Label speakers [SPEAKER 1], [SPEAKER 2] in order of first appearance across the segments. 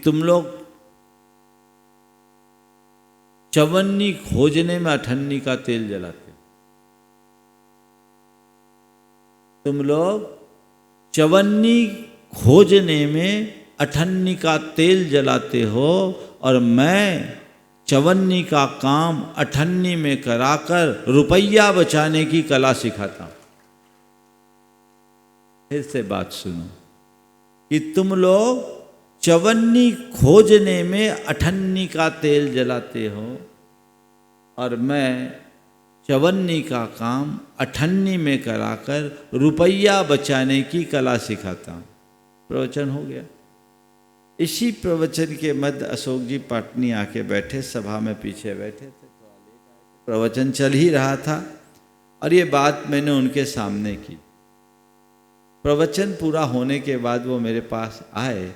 [SPEAKER 1] तुम लोग चवन्नी खोजने में अठन्नी का तेल जलाते हो। तुम लोग चवन्नी खोजने में अठन्नी का तेल जलाते हो और मैं चवन्नी का काम अठन्नी में कराकर रुपया बचाने की कला सिखाता हूं। फिर से बात सुनो कि तुम लोग चवन्नी खोजने में अठन्नी का तेल जलाते हो और मैं चवन्नी का काम अठन्नी में कराकर रुपया बचाने की कला सिखाता हूं। प्रवचन हो गया। इसी प्रवचन के मध्य अशोक जी पाटनी आके बैठे, सभा में पीछे बैठे थे, प्रवचन चल ही रहा था और ये बात मैंने उनके सामने की। प्रवचन पूरा होने के बाद वो मेरे पास आए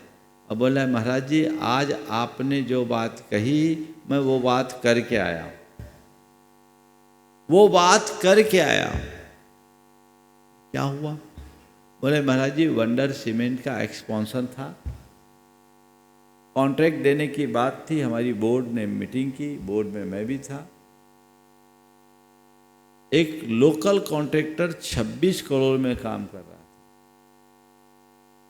[SPEAKER 1] और बोला, महाराज जी आज आपने जो बात कही मैं वो बात करके आया, वो बात करके आया। क्या हुआ? बोले महाराज जी वंडर सीमेंट का एक्सपेंशन था, कॉन्ट्रैक्ट देने की बात थी, हमारी बोर्ड ने मीटिंग की, बोर्ड में मैं भी था। एक लोकल कॉन्ट्रैक्टर 26 करोड़ में काम कर रहा था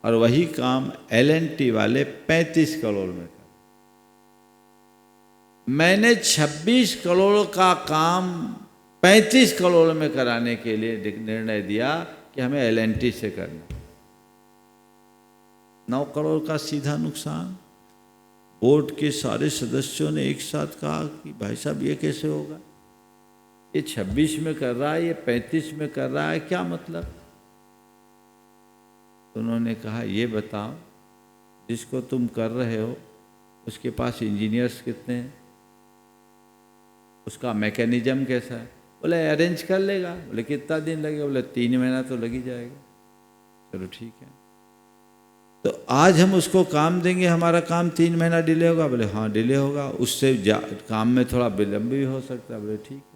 [SPEAKER 1] और वही काम L&T वाले 35 करोड़ में कर। मैंने 26 करोड़ का काम 35 करोड़ में कराने के लिए निर्णय दिया कि हमें L&T से करना। 9 करोड़ का सीधा नुकसान। बोर्ड के सारे सदस्यों ने एक साथ कहा कि भाई साहब ये कैसे होगा, ये 26 में कर रहा है, ये 35 में कर रहा है, क्या मतलब? उन्होंने कहा ये बताओ जिसको तुम कर रहे हो उसके पास इंजीनियर्स कितने हैं, उसका मैकेनिज्म कैसा है? बोले अरेंज कर लेगा। बोले कितना दिन लगेगा? बोले 3 महीना तो लग ही जाएगा। चलो ठीक है, तो आज हम उसको काम देंगे, हमारा काम 3 महीना डिले होगा? बोले हाँ डिले होगा, उससे काम में थोड़ा विलम्ब भी हो सकता है। बोले ठीक है।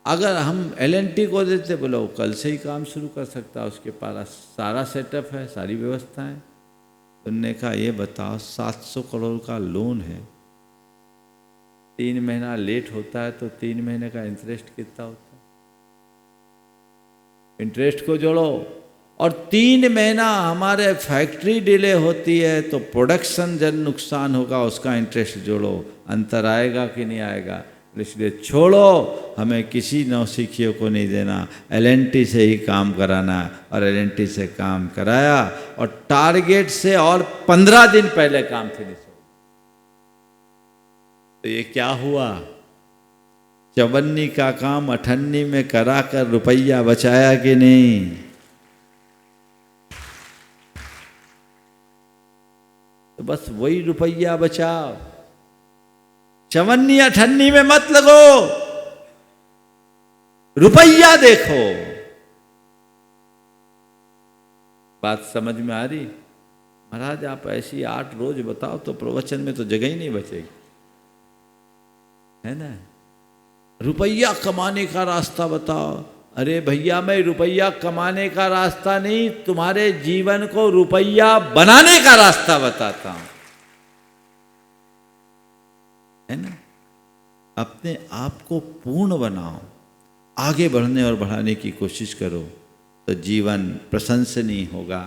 [SPEAKER 1] अगर हम L&T को देते, बोले वो कल से ही काम शुरू कर सकता है, उसके पास सारा सेटअप है, सारी व्यवस्थाएं। उन्होंने कहा ये बताओ 700 करोड़ का लोन है, 3 महीना लेट होता है तो 3 महीने का इंटरेस्ट कितना होता है? इंटरेस्ट को जोड़ो। और 3 महीना हमारे फैक्ट्री डिले होती है तो प्रोडक्शन जब नुकसान होगा उसका इंटरेस्ट जोड़ो, अंतर आएगा कि नहीं आएगा? इसलिए छोड़ो, हमें किसी नौसिखियों को नहीं देना, L&T से ही काम कराना। और L&T से काम कराया और टारगेट से और 15 दिन पहले काम फिनिश हो। तो ये क्या हुआ? चवन्नी का काम अठन्नी में कराकर रुपया बचाया कि नहीं? तो बस वही रुपया बचाओ, चवन्नी अठन्नी में मत लगो, रुपया देखो। बात समझ में आ रही? महाराज आप ऐसी 8 रोज बताओ तो प्रवचन में तो जगह ही नहीं बचेगी, है ना? रुपया कमाने का रास्ता बताओ। अरे भैया मैं रुपया कमाने का रास्ता नहीं, तुम्हारे जीवन को रुपया बनाने का रास्ता बताता हूं, है ना? अपने आप को पूर्ण बनाओ, आगे बढ़ने और बढ़ाने की कोशिश करो तो जीवन प्रशंसनीय होगा।